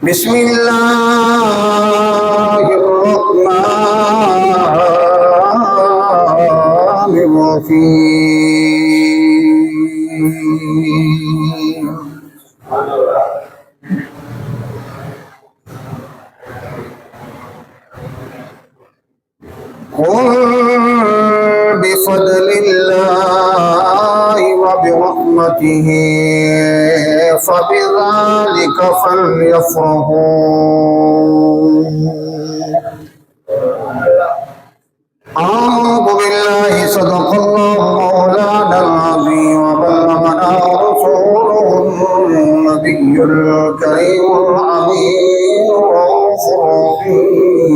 بسم الله الرحمن الرحيم قل بفضل الله وبرحمته فبذلك فليفرحوا أعوذ بالله صدق الله مولانا العظيم وبلغنا رسوله النبي الكريم العظيم رؤوف رحيم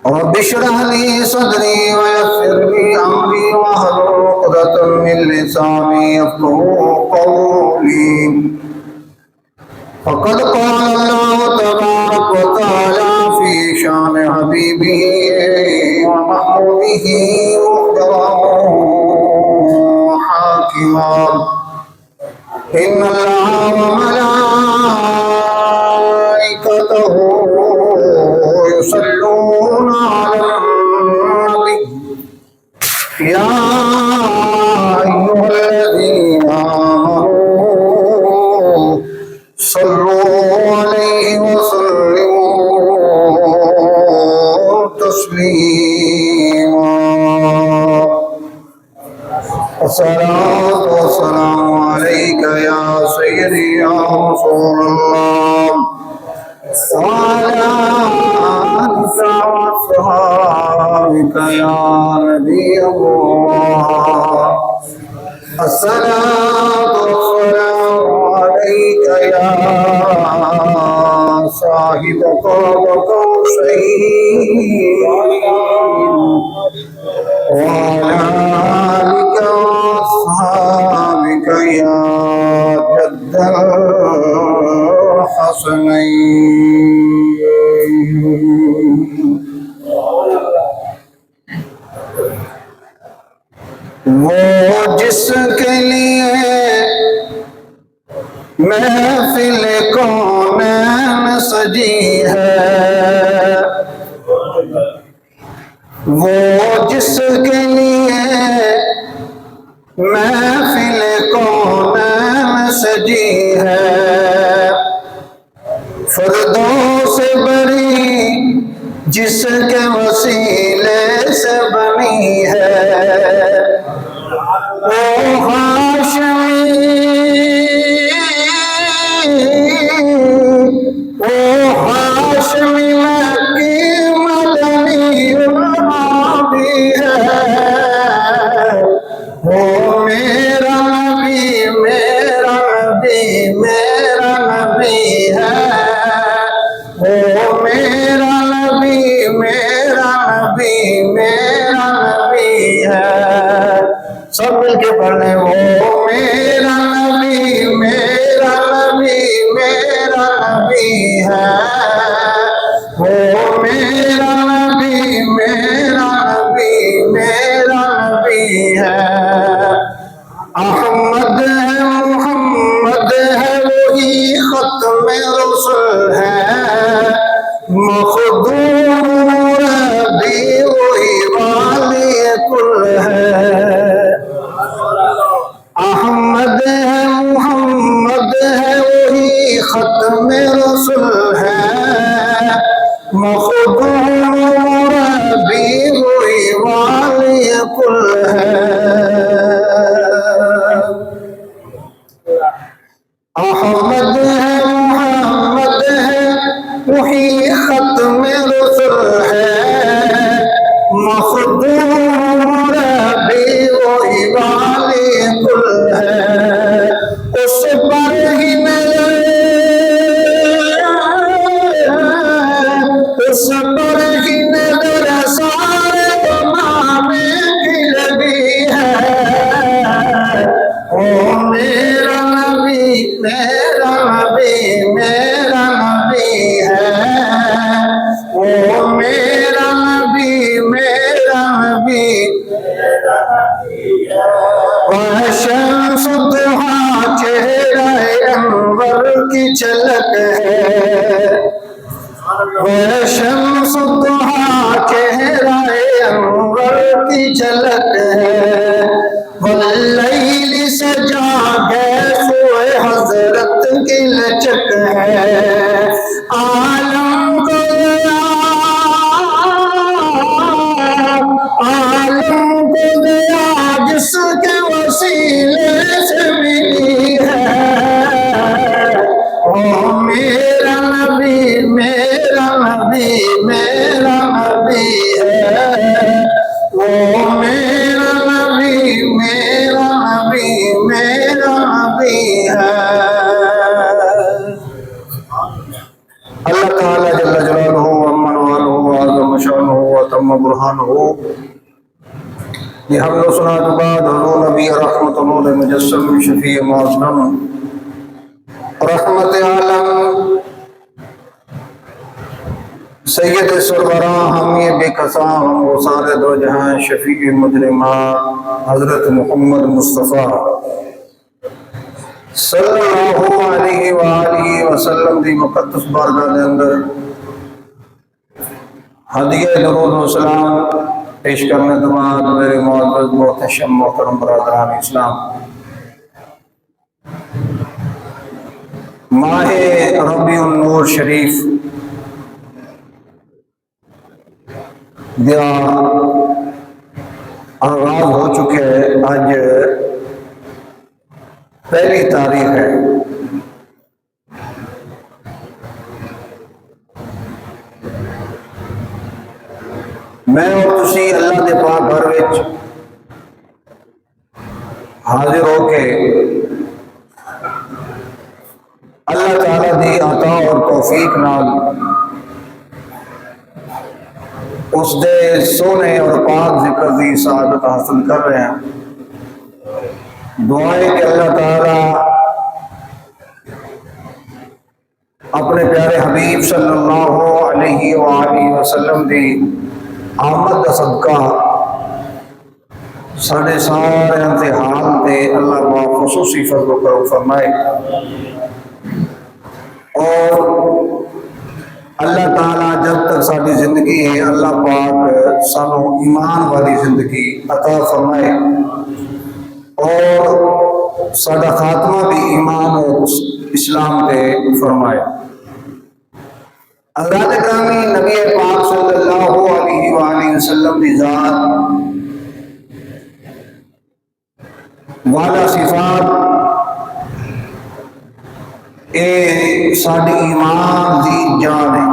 رب اشرح لي صدري ويسر لي امري واحلل عقدة من لساني يفقهوا قولي فقد قال الله تبارك وتعالى في شان حبيبه ومحبوبه مخبرا حاكما إن الله وملائكته يصلون على النبي يا أيها الذين آمنوا صلوا عليه وسلموا تسليما الصلاة والسلام عليك يا سيدي يا رسول الله وعلى آلك وأصحابك يا نبي الله الصلاة والسلام عليك يا صاحب قاب قوسين وعلى آلك وأصحابك يا جد الحسنين وہ جس کے لیے محفل کونین سجی ہے وہ جس کے لیے محفل کونین سجی ہے فردوس بری جس کے وسیلے سے بنی ہے او ہاشمی مکی مدنی بھی ہے وہ میرا نبی میرا نبی میرا نبی ہے وہ میرا نبی میرا نبی میرا نبی ہے سب مل کے پڑھنے وہ میرا نبی میرا نبی میرا نبی ہے وہ میرا نبی میرا نبی میرا نبی ہے احمد ہے محمد ہے وہی ختم رسل ہے مخدوم ربی وہی والی کل ہے احمد ہے محمد ہے وہی ختم رسل ہے مخدوم ربی وہی والی کل ہے احمد ہے محمد ہے وہی ختم رسل ہے مخدوم ربی وہی والی کل ہے اس پر ہی اس پر کی جھلک ہے، وہ شمس الضحیٰ چہرہ انور کی جھلک ہے، واللیل سجا گیسو حضرت کی لچک ہے، عالم کو دیا جس کے وسیلے سے ملی ہے، او میرا نبی میرا نبی میرا نبی ہے، او میرا نبی میرا نبی میرا نبی ہے۔ اللہ تعالیٰ جل جلالہ ومن والہ وعظم شانہ وتم برہانہ، یہ حمد و ثنا کے بعد حضور نبی رحمت اللہ مجسم شفیع معظم رحمت عالم سید سربراہ ہم یہ بے قصاں ہم غسال دو جہاں شفیع مجرمات حضرت محمد مصطفیٰ صلی اللہ علیہ وآلہ وسلم دی مقدس بارگاہ دے اندر ہدیہ درود و سلام پیش کرنے کے بعد میرے معزز محتشم محترم برادران اسلام، ماہ ربیع النور شریف دیا آغاز ہو چکے ہیں، آج پہلی تاریخ ہے۔ میں اور تسی اللہ دے پاک گھر وچ حاضر ہو کے اللہ تعالیٰ دی عطا اور توفیق نال اس دے سونے اور پاک ذکر دی سعادت حاصل کر رہے ہیں۔ دعائیں کہ اللہ تعالیٰ اپنے پیارے حبیب صلی اللہ علیہ وآلہ وسلم دی آمد کا صدقہ سارے سارے امتحان تے اللہ با خصوصی فضل و کرم فرمائے، اور اللہ تعالیٰ جب تک ساری زندگی ہے اللہ پاک سانو ایمان والی زندگی عطا فرمائے، اور سارا خاتمہ بھی ایمان اور اسلام تے فرمائے۔ حضرات گرامی، نبی پاک صلی اللہ علیہ وآلہ وسلم دی ذات والا صفات اے ساڈی ایمان دی جان ہے۔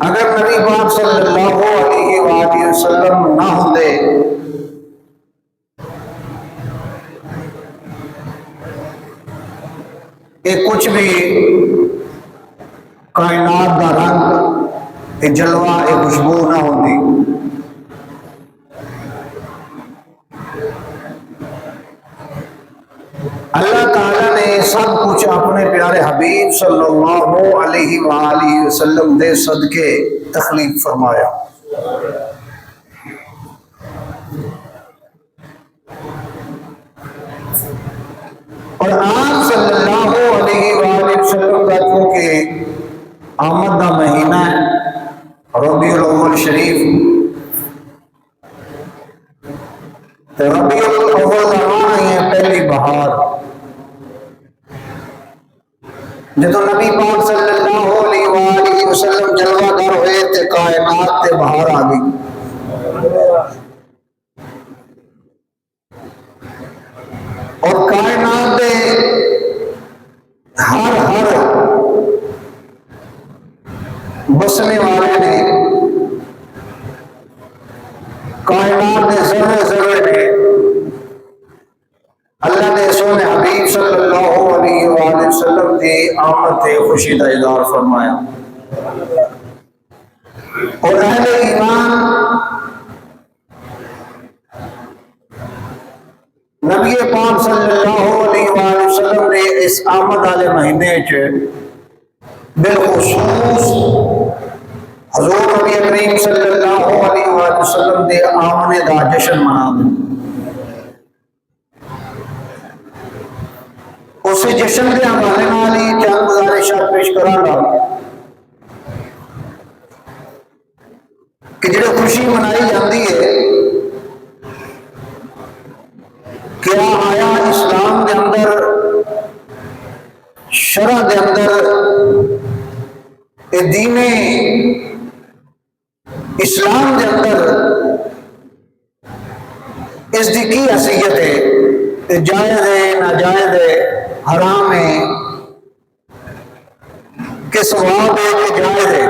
اگر نبی پاک صلی اللہ علیہ وآلہ وسلم نہ ہوندے یہ کچھ بھی کائنات کا رنگ یہ جلوہ یہ خوشبو نہ ہوتی۔ اللہ تعالیٰ نے سب کچھ اپنے پیارے حبیب صلی اللہ علیہ وآلہ وسلم دے صدقے تخلیق فرمایا۔ اور آپ صلی اللہ علیہ وآلہ وسلم کا چونکہ آمد کا مہینہ ہے ربیع الاول شریف، ربیع الاول کا معنی ہے پہلی بہار۔ جدو نبی پاک صلی اللہ علیہ وآلہ وسلم جلوہ گر ہوئے تے کائنات تے بہار آ گئی، اور کائنات دے ہر بسنے والے نے، کائنات دے ذرے ذرے نے اللہ دے سونے حبیب صلی اللہ علیہ وآلہ وسلم دی آمد تے خوشی کا اظہار فرمایا۔ اور اہل ایمان نبی پاک صلی اللہ علیہ وآلہ وسلم نے اس آمد والے مہینے بالخصوص حضور نبی کریم صلی اللہ علیہ وآلہ وسلم دے آمنے دا جشن منا دیں۔ اس جشن کے حوالے نال ہی چند گزارشات پیش کراں گا کہ جڑی خوشی منائی جاتی ہے، کیا آیا اسلام کے اندر، شرع کے اندر، دین اسلام کے اندر اس کی کی حیثیت ہے؟ جائز ہے، ناجائز ہے، حرام ہے کہ ثواب ہے کہ جائز ہے؟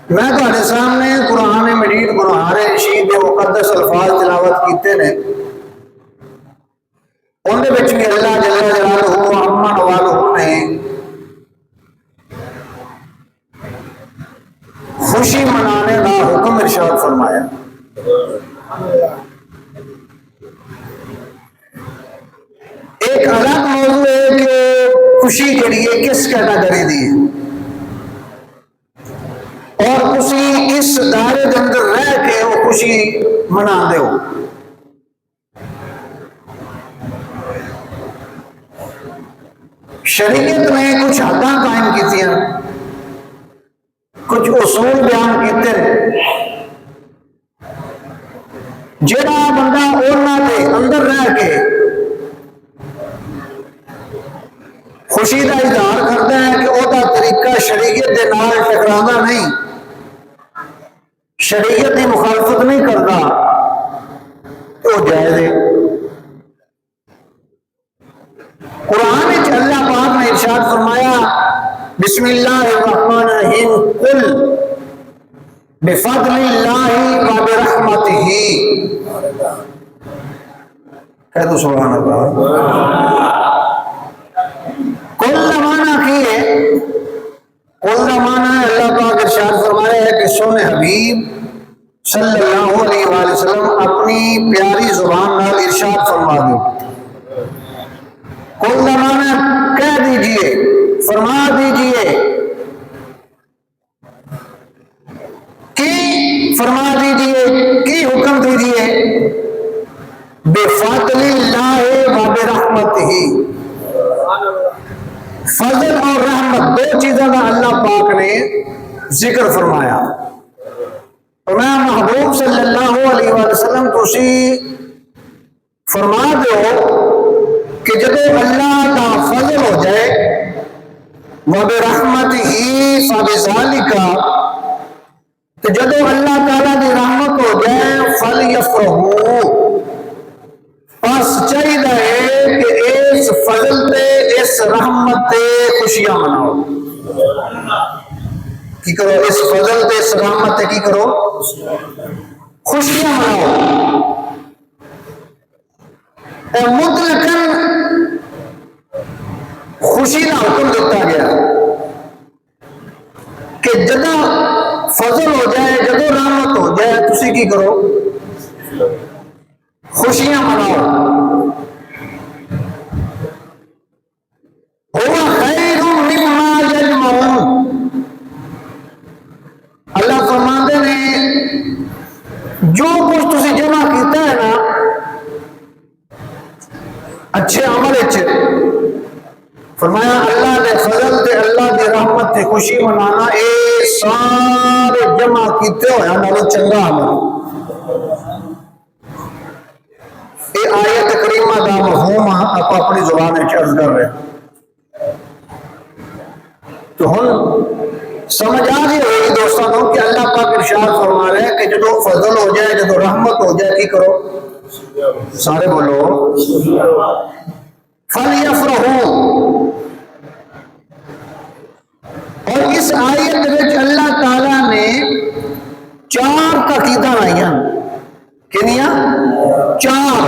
میں تھوڑے سامنے قرآن مجید قرآن رشید کے مقدس الفاظ تلاوت کیتے ہیں، اندر بھی اللہ جل جلالہ عما نوالہ نے خوشی منانے کا حکم ارشاد فرمایا۔ ایک الگ موضوع ہے کہ خوشی کے لیے کس کیٹیگری دی ہے، اور تسی اس دائرے کے اندر رہ کے وہ خوشی منا دے ہو۔ شریعت نے کچھ حداں قائم کی، کچھ اصول بیان کیتے جڑا بندہ اونا دے اندر رہ کے خوشی کا اظہار کرتا ہے کہ وہ طریقہ شریعت کے نال ٹکرانا نہیں، شریعت کی مخالفت نہیں کرتا، تو جائز ہے۔ قرآن میں اللہ پاک نے ارشاد فرمایا بسم اللہ الرحمن الرحیم قل بفضل اللہ وبرحمتہ، کہہ دو سبحان اللہ۔ قل کا معنی کی ہے؟ قل کا معنی ہے اللہ پاک ارشاد فرمایا ہے کہ سونے حبیب صلی اللہ علیہ وآلہ وسلم اپنی پیاری زبان نال ارشاد فرما دو۔ قل کا معنی کہہ دیجئے، فرما دیجئے، کی فرما دیجئے، کی حکم دیجئے، بفضل اللہ وبرحمتہ، فضل اور رحمت دو چیزوں کا اللہ پاک نے ذکر فرمایا۔ اور میں محبوب صلی اللہ علیہ وآلہ وسلم تسی فرما دو کہ جب اللہ کا فضل ہو جائے وبرحمتہ فبذالک، تو جب اللہ تعالیٰ کی رحمت ہو جائے فلیفرحوا، پس چاہیے کہ اس فضل تے اس رحمت تے خوشیاں مناؤ۔ کی کرو؟ اس فضل تے اس رحمت تے کی کرو؟ خوشیاں مناؤ۔ مطلقاً خوشی کا حکم دیتا گیا کہ جدو فضل ہو جائے، جدو رحمت ہو جائے، تسی کی کرو؟ خوشیاں مناؤ۔ هو خیر مما یجمعون، اللہ فرماتے ہیں جو کچھ تسی جمع کیتا ہے نا اچھے عمل اچھے، فرمایا اللہ دے فضل تے اللہ دی رحمت تے خوشی منانا اے سارے جمع کیتے ہویا نالو چنگا عمل۔ اے آیت کریمہ دا مفہوم آپ اپنی زبان میں عرض کر رہے ہیں، تو ہن سمجھ آ گئی ہوگی دوستوں کہ اللہ پاک ارشاد فرما رہے ہیں کہ جدو فضل ہو جائے، جدو رحمت ہو جائے، کی کرو؟ سارے بولو فَلْيَفْرَحُوا۔ اور اس آیت میں اللہ تعالیٰ نے چار تاکیداں آئیاں، کنیاں؟ چار۔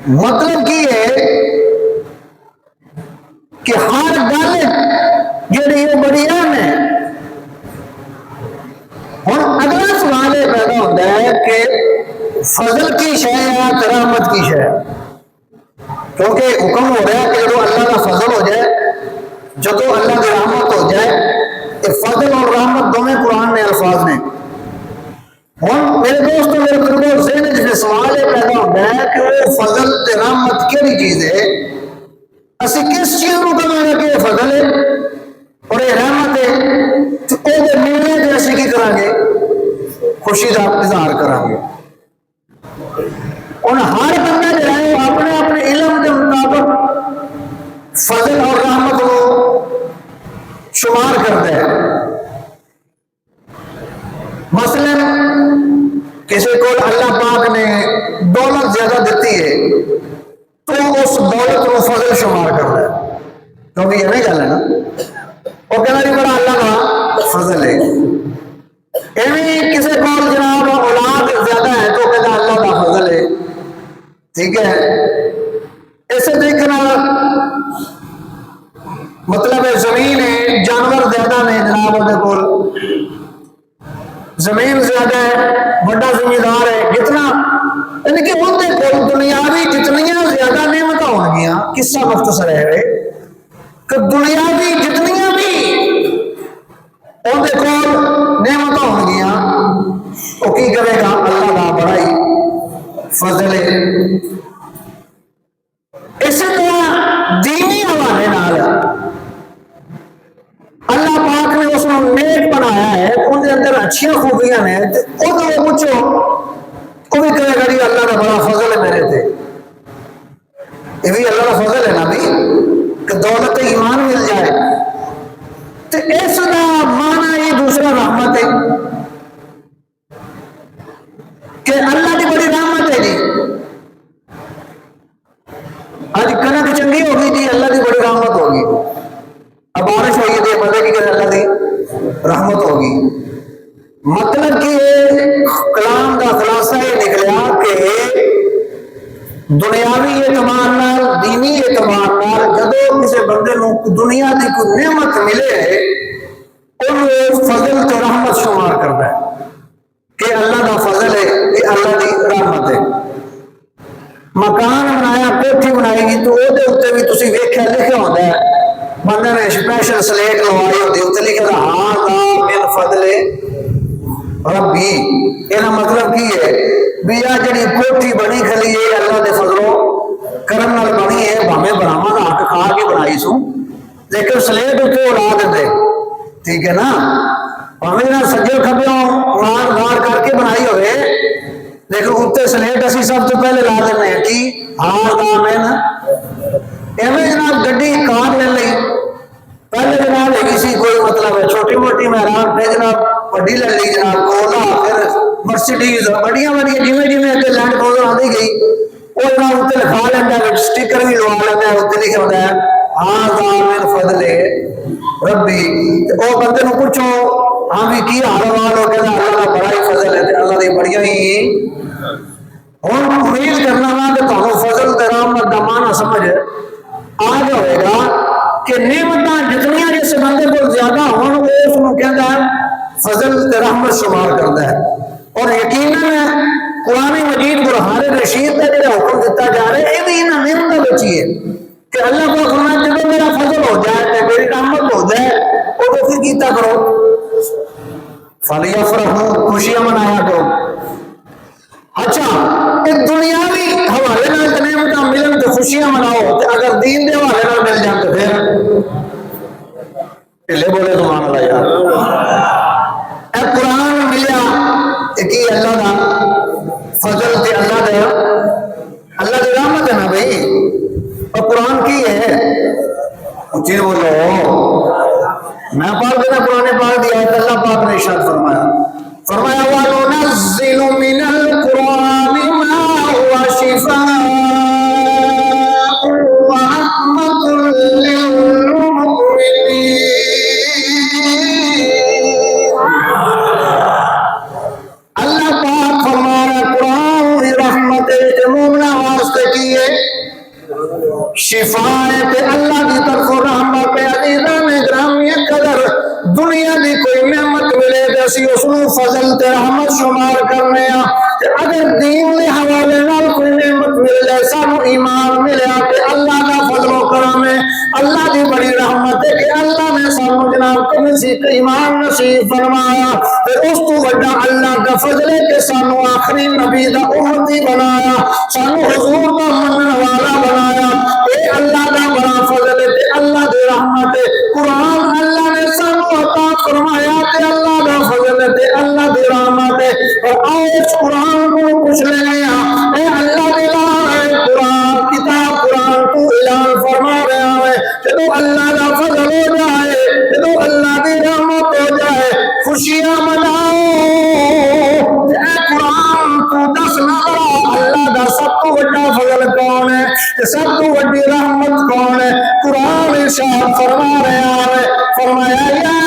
مطلب کی ہے کہ ہر گل جڑی وہ بڑی اہم ہے۔ ہوں اگلا سوال یہ پیدا ہوتا ہے کہ فضل کی شے ہے رحمت کی شے، کیونکہ حکم ہو رہا ہے کہ جب اللہ کا فضل ہو جائے، جب اللہ کی رحمت ہو جائے، فضل اور رحمت دونوں قرآن میں الفاظ نے، ہوں میرے دوستوں میرے بزرگوں ذہن میں سوال یہ پیدا ہوتا ہے کہ وہ فضل تے رحمت کیڑی چیز ہے؟ اسی کس چیز کو کہاں گا کہ یہ فضل ہے اور یہ رحمت ہے؟ تو وہ ملنے جو اسی کی کریں گے خوشی کا اظہار کریں گے. اور ہر بندہ جو ہے وہ اپنے اپنے علم کے مطابق فضل اور رحمت کو شمار کرتا ہے. مثلا کسی کو اللہ پاک نے دولت زیادہ دیتی ہے تو اس دولت کو فضل شمار کرتا ہے، کیونکہ یہ نہیں گل ہے نا، وہ کہنا نہیں بڑا اللہ کا فضل ہے. ایویں کسی کو جناب اولاد زیادہ ہے تو کہتا اللہ کا فضل ہے. ٹھیک ہے، ایسے دیکھنا مطلب ہے زمین ہے، جانور زیادہ نے جناب اپنے کو، زمین زیادہ ہے، بڑا زمیندار ہے جتنا، یعنی کہ اندر کو دنیاوی جتنیاں زیادہ نعمتیں ہو گیا. قصہ مختصر ہے کہ دنیاوی جتنیاں بھی اندر کو نعمتیں ہو گیا وہ کی کرے گا؟ اللہ کا بڑا ہی فضل ہے. اسی طرح دینی حوالے نال اللہ پاک نے اس کو نیک بنایا ہے، ان کے اندر اچھیاں خوبیاں ہیں، وہ تو پوچھو وہ بھی کہے گا جی اللہ کا بڑا فضل ہے میرے تھے. یہ بھی اللہ کا فضل ہے نا بھی کہ دولت ایمان مل جائے. تو اس کا معنی یہ دوسرا رحمت ہے کہ اللہ کی بڑی رحمت ہے جی. آج کنک چنگی ہوگی جی اللہ کی بڑی رحمت ہوگی، اب بارش ہوگی تو مزے کی کہ اللہ کی رحمت ہوگی. مطلب کہ کلام کا خلاصہ یہ نکلا کہ دنیاوی اعتبار نال دینی اعتبار نال جدو کسی بندے کو دنیا کی کوئی نعمت ملے انہوں فضل تو رحمت شمار کرتا ہے کہ اللہ کا فضل ہے، یہ اللہ کی رحمت ہے. مکان بنایا، کوٹھی بنائی گی تو وہ بھی تھی ویکھیا لکھا ہوتا ہے، بندے نے اسپیشل سلیٹ لوائی ہوتی اتنے لکھا ہاں من فضل ربی. یہ مطلب کی ہے بھی آ جڑی کوٹھی بنی کھلی ہے اللہ کے فضلوں کرم نال بنی ہے، بھاویں براہمن کا حق کھا کے بنائی سو لیکن سلیٹ اتنے اڑا دے. ٹھیک ہے نا، بھاویں نہ سجے کھبیوں مار مار کر کے بنائی ہوئے لیکن اتنے سلیٹ اسی سب تو پہلے لا دینا ہے کہ ہاں دامن. ایویں جناب گڈی کار لے لی، پہلے جناب ہے کسی کوئی مطلب ہے چھوٹی موٹی محراب، پھر جناب بڑی لے لی جناب کولا، پھر مرسیڈیز بڑیاں بڑیاں جویں جویں اتنے لینڈ کروزر آتی گئی وہ جناب اتنے لکھا لینا ہے، اسٹیکر بھی لوا لینا ہے، اتنے لکھا ہوتا ہے ہاں دامن فضل ربی. وہ بندے کو پوچھو ہاں بھی کی حال حال ہو کہنا اللہ کا بڑا ہی فضل ہے، اللہ کی بڑیاں ہی. ہوں امید کرنا نا کہ تمہیں فضل تے رحمت کا معنی سمجھ آ جائے گا کہ نعمتاں جتنیاں جس بندے کو زیادہ ہون وہ اس کو کہتا ہے فضل تے رحمت شمار کرتا ہے. اور یقیناً قرآن مجید برہان رشید کا جو حکم دیتا جا رہا ہے یہ بھی انہاں نعمتاں بچی ہے کہ اللہ کو فرمایا جب میرا فضل ہو جائے تے میری رحمت ہو جائے وہ تو پھر کیتا کرو فلیفرحوا، خوشیاں منایا کرو. اچھا ایک دنیاوی حوالے نال نعمتاں ملن تو خوشیاں مناؤ، اگر دین دے حوالے نال مل جان تو پھر پہلے بولے سبحان اللہ یار. اے قرآن ملیا کہ اللہ دا فضل تے اللہ دی رحمت ہے نا بھائی. اور قرآن کی ہے اچھی بولو، میں پڑھ دینا قرآن پاک دی آیت. اللہ پاک نے ارشاد فرمایا وَنُنَزِّلُ مِنَ الْقُرْآنِ مَا هُوَ شِفَاءٌ وَرَحْمَةٌ لِّلْمُؤْمِنِينَ. اللہ پاک فرمایا قرآن رحمت مومنہ واسطے کی ہے، شفاعت اللہ کی طرف رحمت عزیزان گرامی قدر. دنیا دی کوئی نعمت ملے تو اسی اس کو فضل تے رحمت شمار کرنے ہاں. اگر دین کے حوالے نال کوئی نعمت مل جائے سانو ایمان ملیا تے اللہ کا فضل و کرم ہے، اللہ کی بڑی رحمت ہے کہ اللہ نے سانو جناب کو ایمان نصیب فرمایا. اس تو بڑا اللہ کا دا فضل ہے کہ سانو آخری نبی دا امتی بنایا، سانو حضور دا منن والا بنایا، اے اللہ دا بڑا فضل ہے تے اللہ دی رحمت ہے۔ قرآن اللہ نے سانو عطا فرمایا تے اللہ دا فضل ہے تے اللہ دی رحمت ہے۔ اور آؤ اس قرآن کو پوچھ لیں اے اللہ دی قرآن کتاب قرآن تو اعلان فرما رہا ہے جدو اللہ دا فضل ہو جائے، جدو اللہ دی رحمت ہو جائے، خوشیاں مناؤ۔ اے قرآن تو دس نظر اللہ دا سب تو بڑا فضل کون ہے، سب تو بڑی رحمت کون ہے؟ قرآن ارشاد فرما رہا ہے، فرمایا یا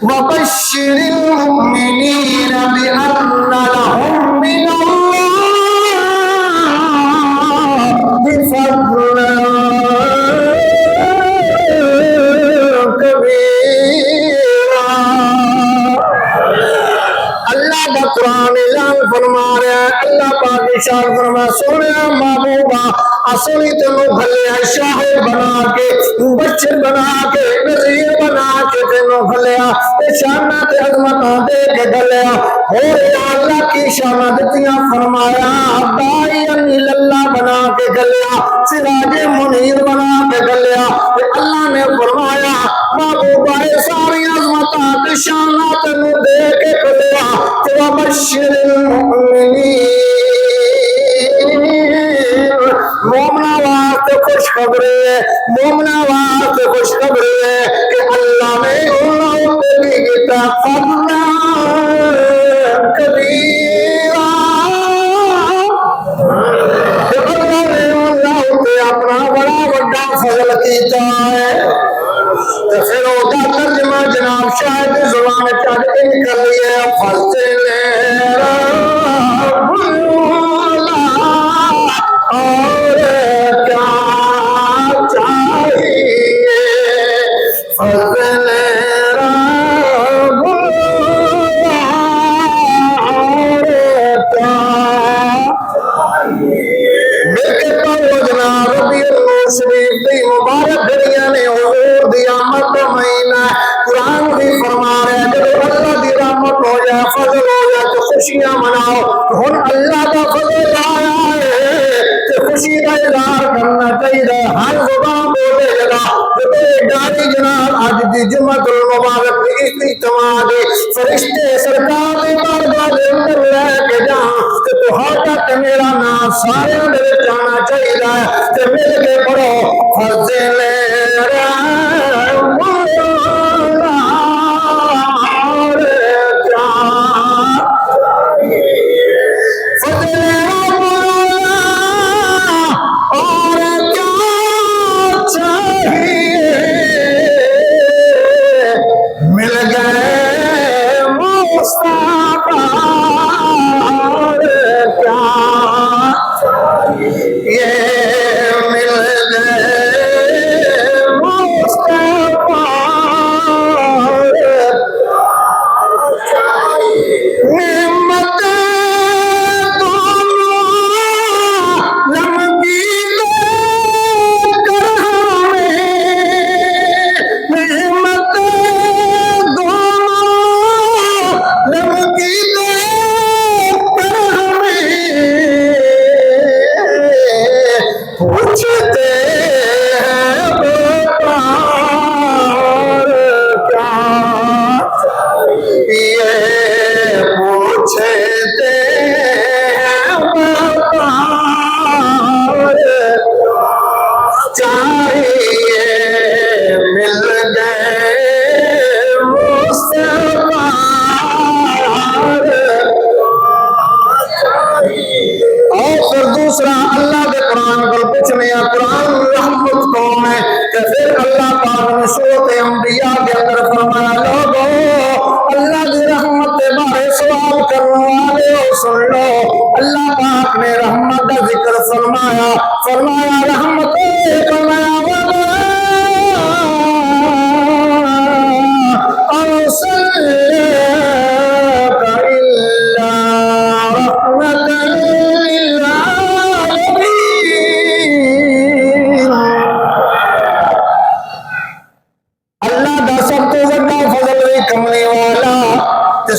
وبشر المؤمنين بأن لهم من الله بفضل كبيرا۔ اللہ دا قرآن اعلان فرما رہا ہے، اللہ پاک ارشاد فرما سونا محبوبا اصلی تینوں بھلیا شاہد بنا کے، مبشر بنا کے، نذیر بنا کے تینوں بھلیا شانت عظمتاں دے کے گلیا ہو یا اللہ کی شانت دتیاں فرمایا داعیاً اللہ بنا کے گلیا، سراج منیر بنا کے گلیا۔ اللہ نے فرمایا محبوبا ساری عظمتاں تے شانت تینوں دے کے گلیا تے وبشر المؤمنین، مومنا واسطے خوشخبری ہے، مومنا واسطے خوشخبری ہے کہ اللہ نے انہوں پہ بھی کیتا فضلا کبیرا، کہ اللہ نے انہوں پہ اپنا بڑا بڑا فضل کیتا ہے۔ تو پھر وہ دا ترجمہ جناب شاہد زبان چاہتے ان کر لیے فضل رب اور کیا چاہیے، فضل رب اور کیا میرے پاؤ جناب ربی اللہ شریف دی مبارک گھڑیاں نے حضور دی آمد کا مہینہ قرآن بھی فرما رہے ہیں جب اللہ دی رحمت ہو جائے فضل ہو جائے تو خوشیاں مناؤ۔ ہن اللہ کا فضل آیا ہے تو خوشی کا اظہار کرنا چاہیے، ہر زبان بولے جگہ ڈاری جناب آج دی جمعۃ المبارک کی اجتماع دے فرشتے سرکار دے بارگاہ دے اندر لے کے جان تے تہاڈا تے میرا نام سارے دے وچ آنا چاہیے تے مل کے پڑھو فضل رب اور کیا، فضل رب اور کیا چاہیے، مل گئے مصطفیٰ اور کیا یہ مل گئے مصطفیٰ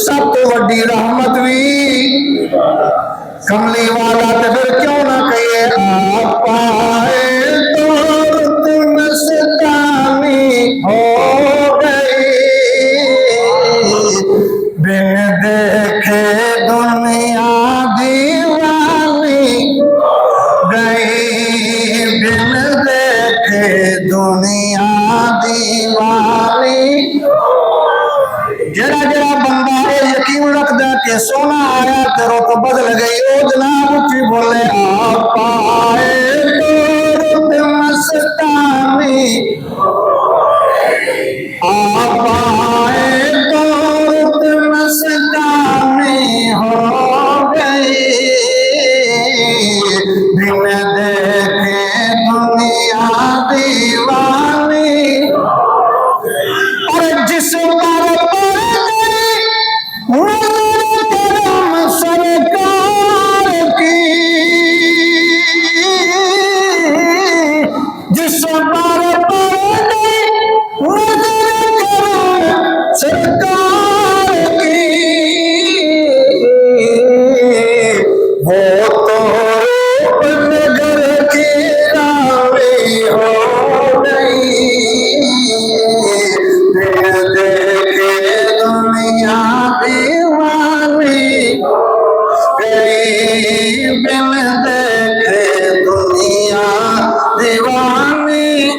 سب تو وڈی رحمت بھی کملی والا تے پھر کیوں نہ کہیے آپ پائے تو تم مستانی ہو گئی بن دیکھے دنیا دیوانی گئی بن دیکھے دنیا دیوانی جڑا جڑا بندہ یہ یقین رکھدا کہ سونا آیا کرو تو بدل گئی او جناب اچھی بولے آپ پائے تو مستانی آپ پائے تو مستانی ہو گئی بن دیکھے دنیا دیوانی اور جس پر کرم سرکار کی جس پر سرکار کی وہ تو نگر کی راوی ہو گئی دیکھے دنیا دیوانی گئی بن دیکھے دنیا دیوانی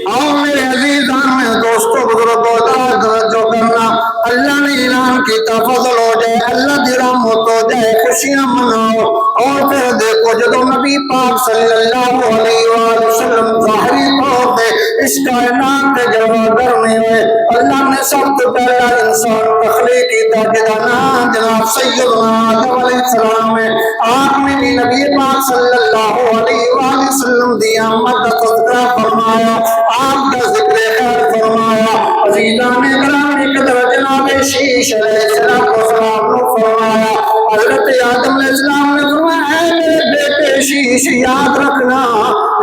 اور میرے عزیزان میں دوستوں بزرگوں توجہ کرنا اللہ نے اعلان کیتا فضل ہو جائے اللہ دی رحمت ہو جائے خوشیاں مناؤ اور پھر دیکھو جدو نبی پاک صلی اللہ علیہ وآلہ وسلم ظاہری طور پہ اس کائنات کے جلوہ کرنے ہوئے اللہ نے سب سے پہلا انسان تخلیق کیتا جدا نام جناب سیدنا آدم علیہ السلام ہے آپ نے بھی نبی پاک صلی اللہ علیہ وآلہ وسلم دی آمد کا تذکرہ فرمایا آپ کا ذکر خیر فرمایا عزیزان گرامی قدر جناب شیش علیہ السلام نے فرمایا حضرت آدم علیہ السلام نے فرمایا اے میرے بیٹے شیش یاد رکھنا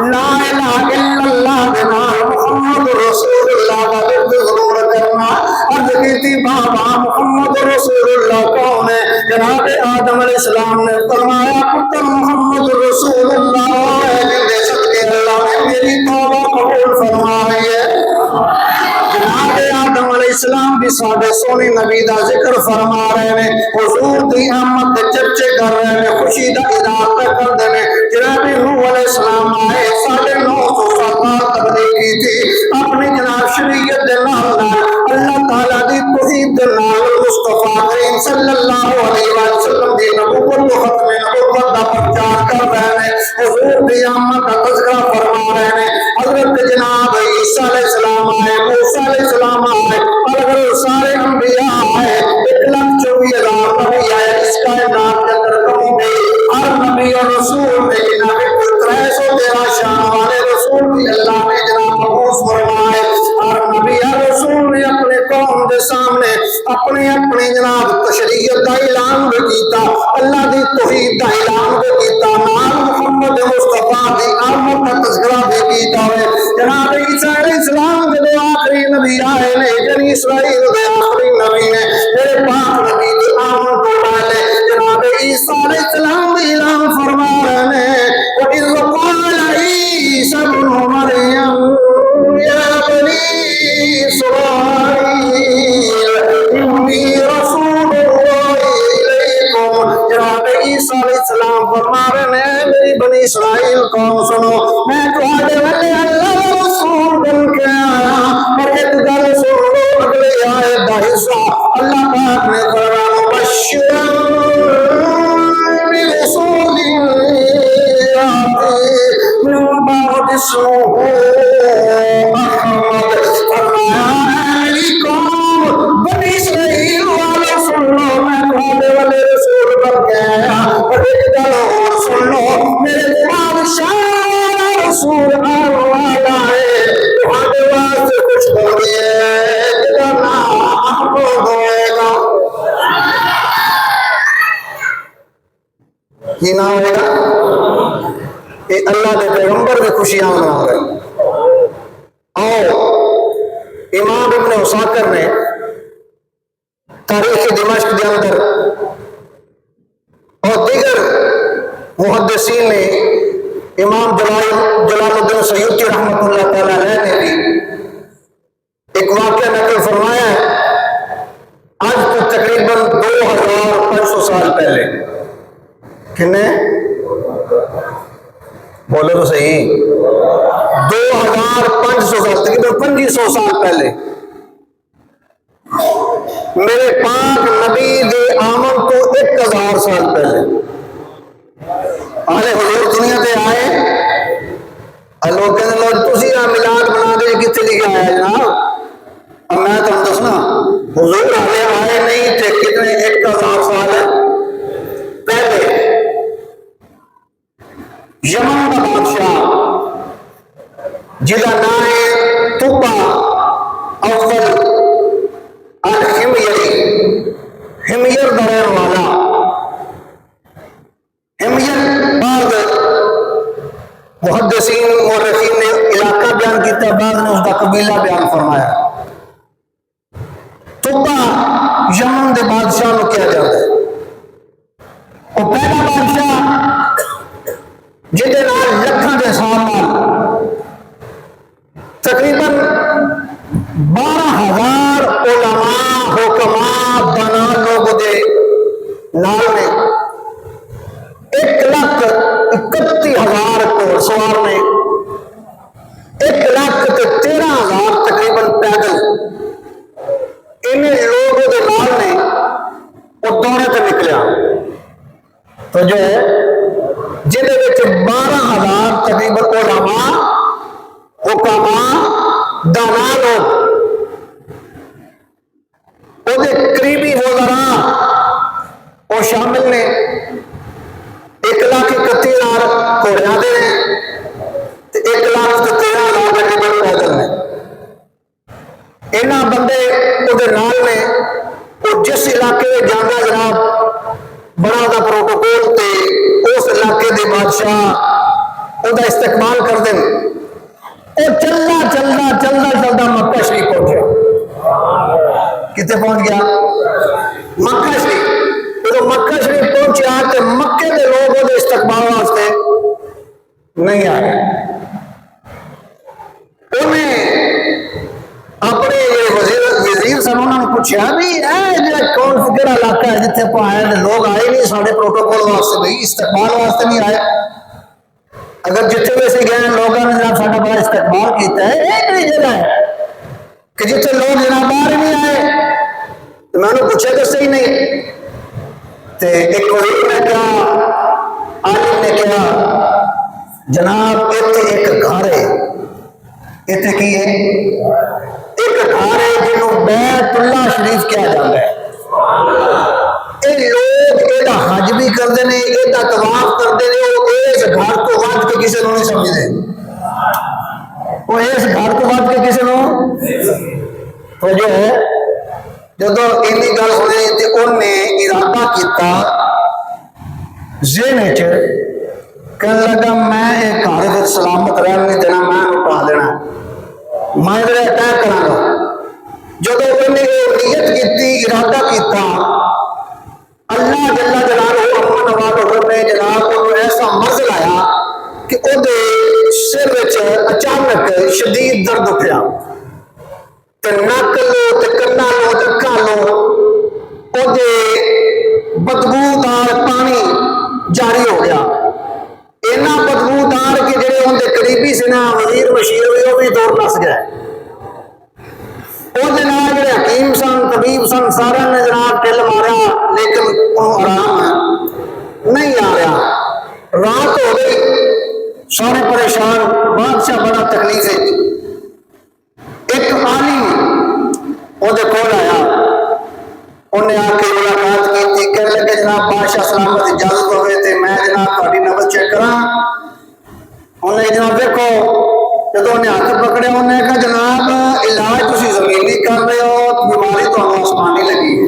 لا الہ الا اللہ بنا محمد رسول اللہ کا ورد ضرور کرنا عرض کی تھی بابا محمد رسول اللہ کون ہے جناب آدم علیہ السلام نے فرمایا پتر محمد رسول اللہ ہے جن صدقے اللہ نے میری توبہ قبول فرمائی ہے جناب آدم علیہ السلام بھی ساڑھے سونے نبی دا ذکر فرما رہے ہیں حضور دی آمد دے چرچے کر رہے ہیں خوشی دا اظہار کر دے ہیں جناب نوح علیہ السلام آئے 950 سال تبلیغ کی تھی اپنی جناب شریعت دے نال اللہ تعالیٰ دی توحید دے نال مصطفیٰ کریم صلی اللہ علیہ وسلم دی نبوت و ختم نبوت دا پرچار کر رہے ہیں حضور دی آمد کا تذکرہ فرما رہے ہیں حضرت جناب عیسیٰ علیہ السلام آئے موسیٰ علیہ السلام آئے اور اگر سارے انبیاء آئے 1,24,000 نبی آئے اس کائنات کے اندر کم گئی ہر نبی اور رسول میں جناب 313 شان والے رسول بھی اللہ نے جناب مبعوث فرمائے اور نبی اور رسول نے اپنے قوم کے سامنے اپنے جناب تشریعت کا اعلان بھی کیتا اللہ دی توحید کا اعلان بھی کیتا نام محمد مصطفیٰ دی آمد کا تذکرہ بھی کیتا ہے جناب عیسیٰ علیہ السلام کے آخری نبی آئے نے جنی اسرائیل کے آخری نبی نے میرے پاک نبی دی آمد کو ڈالے جناب عیسیٰ علیہ السلام بھی اعلان فرما رہے ہیں وَإِذْ قَالَ عِيسَى ابْنُ مَرْيَمَ يَا بَنِي إِسْرَائِيلَ إِنِّي رَسُولُ اللَّهِ إِلَيْكُمْ جناب عیسیٰ علیہ السلام فرما رہے ہیں میری بنی اسرائیل قوم سنو میں تمہارے والے اللہ رسول بن کے آیا اور ایک گل سن لو اگلے آئے دا حصہ اللہ پاک نے فرمایا مبشرا برسول یاتی من بعد اسمہ احمد فرمایا میری قوم بنی اسرائیل والے سن لو میں تمہارے والے رسول بن کے آیا اور ایک گل اور سن لو میرے بادشاہ رسول والا ہے تمہارے واسطے کچھ بولیے جدا نام احمد ہوئے گا یہ نہ ہوئے گا یہ اللہ کے پیغمبر کی خوشیاں مناؤ گے اور امام ابن عساکر نے کے اندر اور دیگر محدثین نے، امام جلال الدین سیوطی رحمۃ اللہ تعالی علیہ نے بھی ایک واقعہ نقل فرمایا ہے آج سے تقریباً 2500 سال پہلے. کتنے بولے تو صحیح؟ 2500 سال، تقریباً 2500 سال پہلے میرے پاک نبی دے آمن تو 1000 سال پہلے آلے حضور دنیا تے آئے. لوگ کہنے لوگ تسی میلاد بنا دے کتنے لکھا ہے جناب؟ اب میں تم دسنا حضور آلے آئے نہیں تھے کتنے 1000 سال پہلے. یمن کا بادشاہ جہاں نام ہے توبہ اول الحمیری، ہمیر کا رہن والا. ہمیر بعد محدثین مورخین نے علاقہ بیان کیا، بعد نے اس کا قبیلہ بیان فرمایا. توبہ یمن کے بادشاہ کو کیا جاتا ہے. وہ پہلا بادشاہ جہدے نال لکھاں دے سال تقریباً 12,000 علماء حکماء بنا لوگ دے نال نے 1,31,000 گھوڑ سوار نے 1,13,000 تقریباً پیدل ان لوگوں دے نال نے وہ دورے تے نکلیا. تو جو ہے جہدے وچ 12,000 تقریباً علماء حکماء دانا لوگ وہ قریبی وزراء وہ شامل نے. 1,31,000 گھوڑیاں دے نے 1,13,000 تقریباً پیدل نے. انہاں بندے وہ نال نے وہ جس علاقے جانا جناب بڑا دا پروٹوکول تے اس علاقے دے بادشاہ وہ استقبال کر دیں. اور چلتا مکہ شریف پہنچا. کتنے پہنچ گیا؟ مکہ شریف. جب مکہ شریف پہنچا تو مکے کے لوگ وہ استقبال واسطے نہیں آئے. انہیں اپنے وزیر سن انہوں نے پوچھا بھی کون کہڑا علاقہ ہے جتنے آپ آئے لوگ آئے نہیں سارے پروٹوکول واسطے بھائی استقبال واسطے نہیں آئے. اگر جتنے ویسے گئے لوگوں نے جناب ساڈا بڑا استقبال کیتا ہے ایک نہیں جگہ ہے کہ جتنے لوگ جناب باہر نہیں آئے. تو میں نے پوچھا تو صحیح نہیں. تو ایک وزیر نے کہا، عالم نے کہا جناب اتنے ایک گھر ہے. اتنے کی ہے؟ ایک گھر ہے جنہوں بیت اللہ شریف کیا جاتا ہے. لوگ یہ حج بھی کرتے ہیں یہ طواف کرتے ہیں. وہ اس گھر کو وج کے کسی کو نہیں سمجھتے. وہ اس گھر کو وج کے کسی کو تو جو ہے جب این گل ہوئی تو انہیں ارادہ کیا ذہن کہنے لگا میں یہ گھر سلامت رہن نہیں دینا، میں اٹھا دینا، میں اٹیک کرا گا. جب انہیں نیت کی ارادہ کیا اللہ جل جلالہ امن والوں نے جناب انہوں ایسا مرض لایا کہ وہ سر اچانک شدید درد اٹھیا. نک لو کنا لو اکھاں لو وہ بدبودار پانی جاری ہو گیا. اینا بدبودار کہ جڑے اندر قریبی سے نا وزیر بشیر ہوئے وہ بھی دور نس گئے. وہ جڑے حکیم سن طبیب سن سارے نے جناب ٹل مارا لیکن آرام نہیں آ رہا. رات ہو گئی سارے پریشان. بادشاہ بڑا تکلیف ہے. ایک عالم وہ کول آیا انہیں آ کے ملاقات کی کہنے لگے جناب بادشاہ سلامت اجازت ہوئے تھے میں جناب تاری نبض چیک کرا. انہیں جناب دیکھو جب انہیں ہاتھ پکڑے انہیں کہا جناب علاج تسی زمینی کر رہے ہو بیماری تو آسمانی لگی ہے.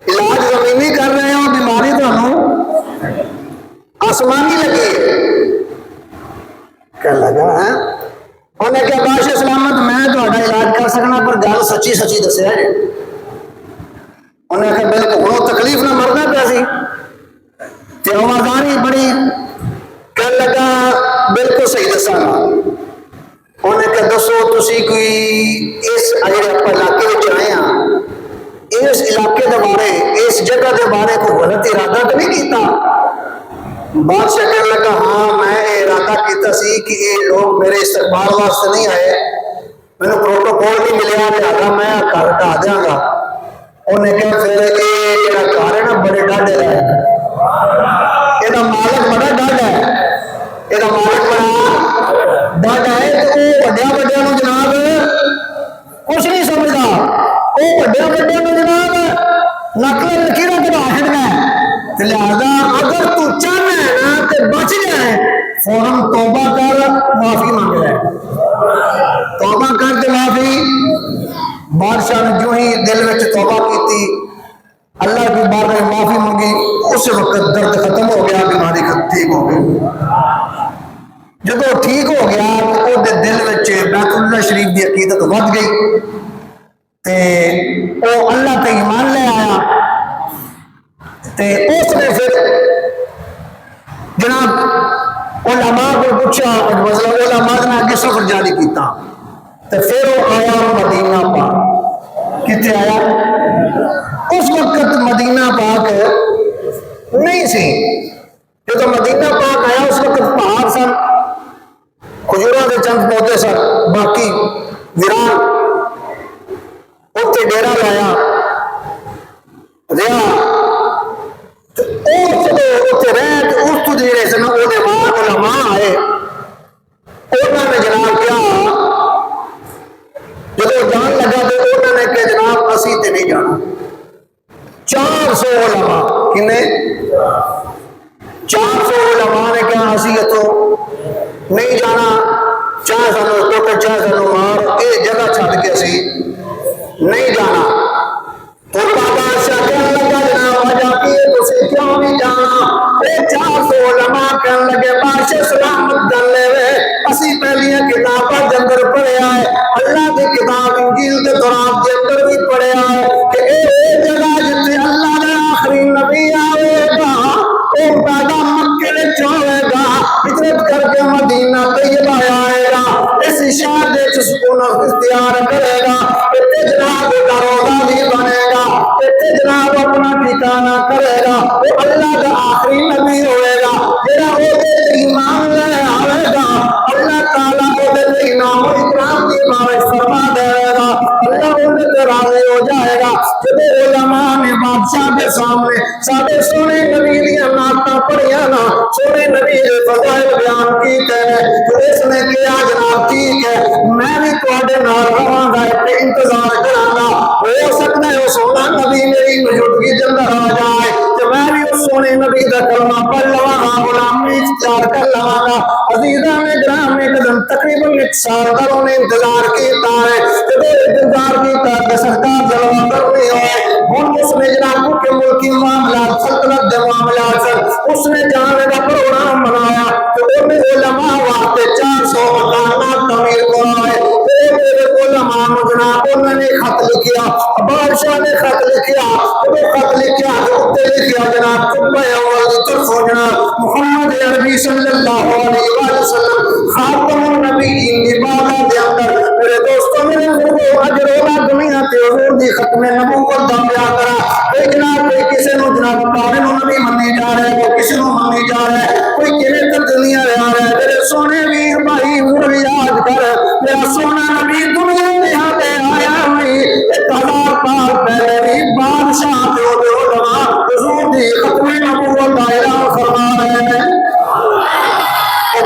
علاج زمینی کر رہے ہو بیماری تو آسمانی لگی ہے. کہنے لگا ہے انہیں کہا بادشاہ سلامت میں تھوڑا علاج کر سکنا پر گل سچی سچی دسیا جی. علاقے کے بارے اس جگہ کے بارے کوئی غلط ارادہ تو نہیں کیتا؟ بادشاہ کہنے لگا ہاں میں ارادہ کیتا سی کہ یہ لوگ میرے استقبال واسطے نہیں آئے، مینوں پروٹوکول نہیں ملیا، لہذا میں گھر ڈھا دیاں گا۔ انہیں کہا پھر یہ جڑا گھر ہے نا بڑے ڈاڈے کا ہے، یہ مالک بڑا ڈاڈا ہے، یہ مالک بڑا ڈاڈا ہے، تو وہ وڈیا وڈیا نو جناب کچھ نہیں سمجھتا، وہ وڈیا وڈیا نو جناب نقل لکیراں کٹا چھڈنا ہے۔ لہذا اگر تو چاہنا ہے نا تے بچ جائے فوراً توبہ کر، معافی مانگ لے، توبہ کر تے معافی۔ بادشاہ نے جو ہی دل میں توبہ کی، اللہ کی بارگاہ میں معافی مانگی، اس وقت درد ختم ہو گیا، بیماری ٹھیک ہو گئی۔ جب وہ ٹھیک ہو گیا تو وہ دل میں بیت اللہ شریف کی عقیدت ود گئی تے وہ اللہ تے ایمان لے آیا۔ تے اس نے پھر جناب علماء کو پوچھا، مطلب علماء نے آگے سفر جاری کیتا، تے پھر وہ آیا مدینہ پاک۔ کتنے آیا؟ اس وقت مدینہ پاک نہیں سی، جب مدینہ پاک آیا اس وقت پہاڑ سن، کھجوراں دے چند پودے سن، باقی ویران، اتنے ڈیرا لایا رہا۔ علماء آئے، انہوں نے جناب کیا جب جان لگا تو انہوں نے کہ جناب اسی تے نہیں جانا۔ 400 علماء، کنے 400 علماء نے کہا اسی تو نہیں جانا، چاہے سانو ٹوٹے چاہے سانو مار، یہ جگہ چھڈ کے اسی نہیں جانا۔ تو بادشاہ کہنے لگا جناب وجہ کی تسی کیوں نہیں جانا؟ 400 علماء کہنے لگے بادشاہ سلامت کر لے وے، اسی پہلیاں کتاباں دے اندر پڑھیا ہے، اللہ کی کتاب انجیل کے دوران دے اندر بھی پڑھیا ہے کہ اے جگہ جتے اللہ نے آخری نبی آئے گا، او پیدا مکے وچ ہوئے گا، ہجرت کر کے مدینہ طیبہ آئے گا، اس شہر دے سکون اختیار کرے گا، اتنے جناب کا روزہ بھی بنے گا، اتنے جناب اپنا ٹھکانہ کرے گا، وہ اللہ کا آخری نبی ہوئے گا، جڑا وہ ایمان لے آئے گا، اللہ تعالیٰ وہ انعام و اکرام کی بارش فرما دے گا، اللہ ان سے راضی ہو جائے گا۔ جب علماء نے بادشاہ کے سامنے سارے سونے نبی دیا نعتاں پڑھیاں نا، سونے نبی کے فضائل بیان کیتے ہیں، تو اس نے کہا جناب ٹھیک ہے میں بھی تواڈے نال رہاں گا، انتظار کراں گا، ہو سکتا ہے وہ سونا نبی میری موجودگی کے اندر آ جائے تو میں بھی اس سونے نبی کا کلمہ پڑھ لواں گا، غلامی اختیار کر لواں گا۔ عزیزاں نے گرام ایک دن تقریباً 1 سال تک انہوں نے انتظار کیتا ہے، جب انتظار کیتا کہ سرکار جلوہ کرنی ہوئے، ہن اس نے جناب کے ملکی معاملات سلطنت دے معاملات سن، اس نے جانے کا پروگرام بنایا تو انہیں علماء واسطے 400 مکانات تعمیر کروائے۔ علماء جناب انہوں نے خط لکھیا، بادشاہ نے خط لکھیا، وہ خط لکھیا تو لکھیا جناب قطب اول کی طرف جناب محمد عربی صلی اللہ علیہ وآلہ وسلم خاتم النبیین کی بالا دے اندر میرے دوستوں میرے حضور اجر اولا دنیا تے حضور دی ختم نبوت دا بیان کرا۔ کوئی جناب کوئی کسی نو جناب پاوے نو نبی منی جا رہا ہے، کوئی کسی نو منی جا رہا ہے، کوئی کیویں تک دنیا رہا ہے۔ میرے سونے ویر بھائی حضور یاد کر میرا سونا نبی دنیا میں آتے آیا ہوئی 1000 سال پہلے بھی بادشاہ تے علماء حضور دی ختم نبوت دا اعلان فرما رہے ہیں۔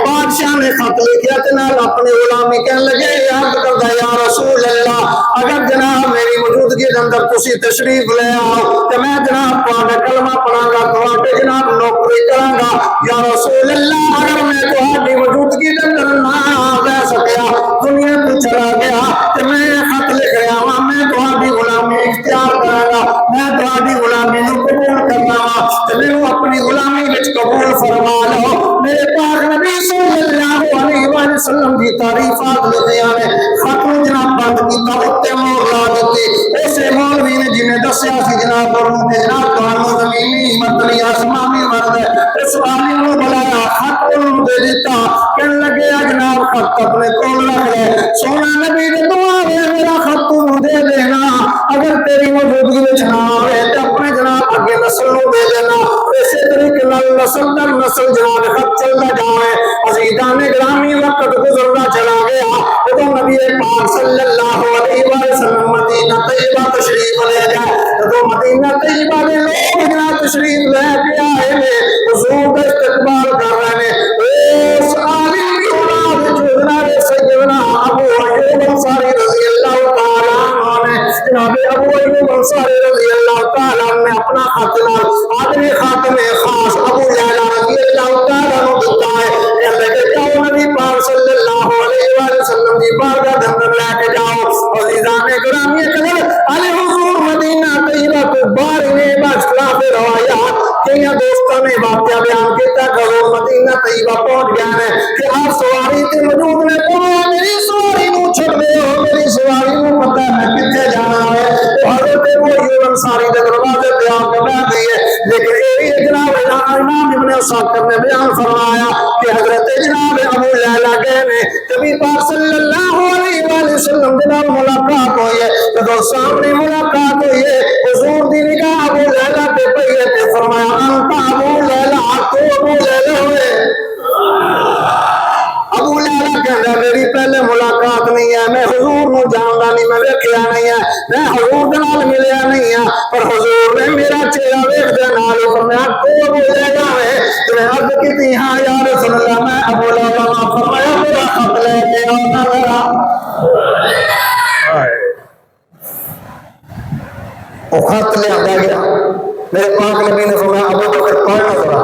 بادشاہ نے خط لکھیا تے نال اپنے غلامی کہنے لگے یاد کردا یا رسول اللہ اگر جناب میری موجودگی کے اندر تسی تشریف لے آؤ تے میں جناب تواڈا کلمہ پڑھاں گا، تواڈے جناب نوکری کراں گا۔ یا رسول اللہ اگر میں تواڈی موجودگی کے اندر نہ آ سکیا، دنیا تو چلا گیا تے میں خط لکھ رہا ہاں میں تواڈی غلامی اختیار کراں گا، میں تواڈی غلامی نو قبول کرنا وا تے مینوں اپنی غلامی وچ قبول فرما لو۔ میرے پاک نبی صلی اللہ علیہ وآلہ وسلم کی تعریفات لکھیاں نے، خط نو جناب بند کیتا، اُتے مہر لا دتی۔ اسے مولوی نے جنہیں دسیا سی جناب جناب تانوں زمینی مطلب آسمانی مرد ہے، اس عالم نو بلایا، خط نو دے دیتا، کہنے لگے جناب خط اپنے کول رکھ لے، سونا نبی دے پاک صلی اللہ علیہ وسلم مدینہ طیبہ تشریف لے گئے. تو مدینہ طیبہ میں لوگ جناب تشریف لے کے آئے نے حضور کا استقبال کر رہے ہیں. اس عالم کی اولاد جو جناب سیدنا ابو ایوب انصاری رضی اللہ تعالیٰ عنہ نے جناب ابو ایوب انصاری رضی اللہ تعالیٰ عنہ نے اپنا خاتمہ آدمی خاتم خاص ابو لیلہ رضی اللہ تعالیٰ عنہ دیتا ہے. کہتے کہ جاؤ نبی پاک صلی اللہ علیہ وسلم کی بارگاہ کے اندر لے کے جاؤ. عزیزان گرامی قدر علی حضور مدینہ طیبہ کو بار میں بس خلاف روایات کئی دوستوں نے واقعہ بیان کیا کہ حضور مدینہ طیبہ پہنچ گئے ہیں کہ آپ سواری تے موجود نے کہا میری سواری نو چھڑ دے ہو, میری سواری نو پتہ ہے کتنے جانا ہے. تو حضرت ابو ایوب انصاری کے دروازے پہ آپ کو بیٹھ گئی ہے. لیکن یہ جناب امام ابن اسحاق نے بیان فرمایا کہ حضرت جناب ابو لیلہ گئے نے نبی پاک صلی اللہ علیہ وآلہ وسلم کے نال ملاقات ہوئی ہے. جب سامنے ملاقات ہوئی ہے حضور دی نگاہ ابو لیلہ پہ پئی ہے تے فرمایا انت ابو لیلہ, تو ابو لیلہ ہوئے. ابو لیلہ کہنا میری پہلے ملاقات نہیں ہے, میں حضور نو جاندا نہیں, میں ویکھیا نہیں ہے, میں حضور دے نال ملیا نہیں ہے, پر حضور نے میرا چہرہ ویکھ دے نال فرمایا تو ابو لیلہ ہے. میں عرض کی ہاں یا رسول اللہ میں ابو لیلہ. فرمایا میرا خط لے کے آنا میرا. وہ خط لے آتا گیا. میرے پاک نبی نے فرمایا ابو بکر پڑھنا ذرا.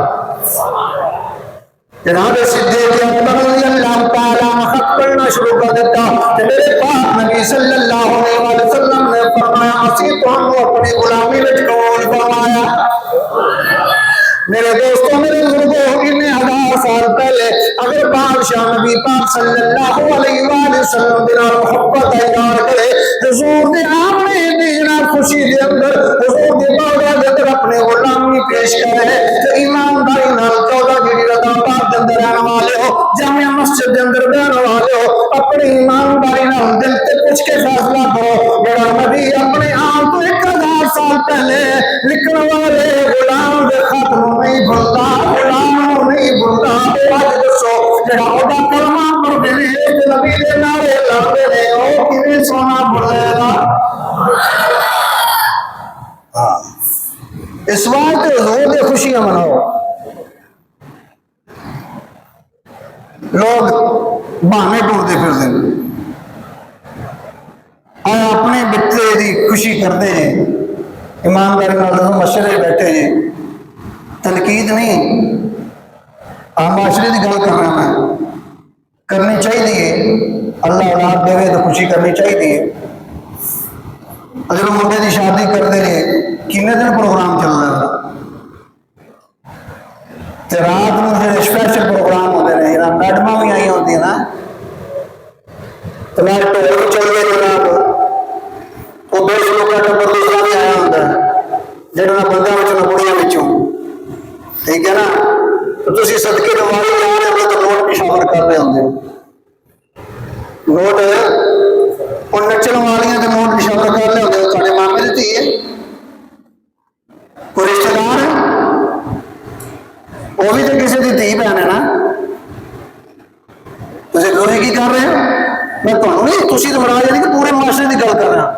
جناب صدیق اکبر رضی اللہ تعالیٰ عنہ خط پڑھنا شروع کر دیتا. میرے پاک نبی صلی اللہ علیہ وسلم نے فرمایا اسی تو ہم اپنی غلامی میں قبول فرمایا. میرے دوستوں میرے بزرگوں کتنے ہزار سال پہلے اگر بادشاہ نبی پاک صلی اللہ علیہ وآلہ وسلم بنا محبت اظہار کرے حضور نے آمنے دینا خوشی دے اندر حضور دے بارگاہ دے اندر اپنے غلامی پیش کرے کہ ایمانداری نال 14 جڑی رضا پاک دے اندر رہنے والے ہو, جامع مسجد دے اندر رہنے والے ہو, اپنی ایمانداری نال دل تے پوچھ کے فیصلہ کرو. میرا نبی اپنے آپ کو 1000 سال پہلے لکھنے والے غلام دے خط نہیں بھولتا, غلام نہیں بھولتا. آج دسو جڑا اودا کلمہ پڑھدے نے تے نبی دے نعرے لاندے نے او کیویں سونا بھولے گا. اس وقت حضور دے خوشیاں مناؤ. لوگ بہانے ڈھونڈتے پھرتے ہیں اور اپنے بچے دی خوشی کرتے ہیں. ایمانداری نال مشورے بیٹھے ہیں, تنقید نہیں, معاشرے کی گل کر رہا میں. کرنی چاہیے, اللہ اولاد دے تو خوشی کرنی چاہیے. اگر منڈے کی شادی کرتے رہے کنے دن پروگرام چل رہا ہے, رات میں اسپیشل پروگرام ہوتے ہیں, میڈم بھی آئی ہوتی ہیں نا, تو ٹول چل گئے جناب, وہ 200 لوگوں کا ٹبر دوسرا بھی آیا ہوتا ہے جہاں بندہ بچوں بڑیاں بچوں, ٹھیک ہے نا. تو تھی صدقے دماغی جا رہے ہو تو نوٹ پشاور کر رہے ہوں, نوٹ اور نچن والیاں تو نوٹ پشاور کر رہے ہوتے. تھوڑے مامے کی دھی ہے, کوئی رشتے دار ہے, وہ بھی تو کسی کی دھی بہن ہے نا. تھی دوری کی کر رہے ہو, میں تمہیں نہیں, تھی تو مراد نہیں کہ پورے معاشرے کی گل کر رہا.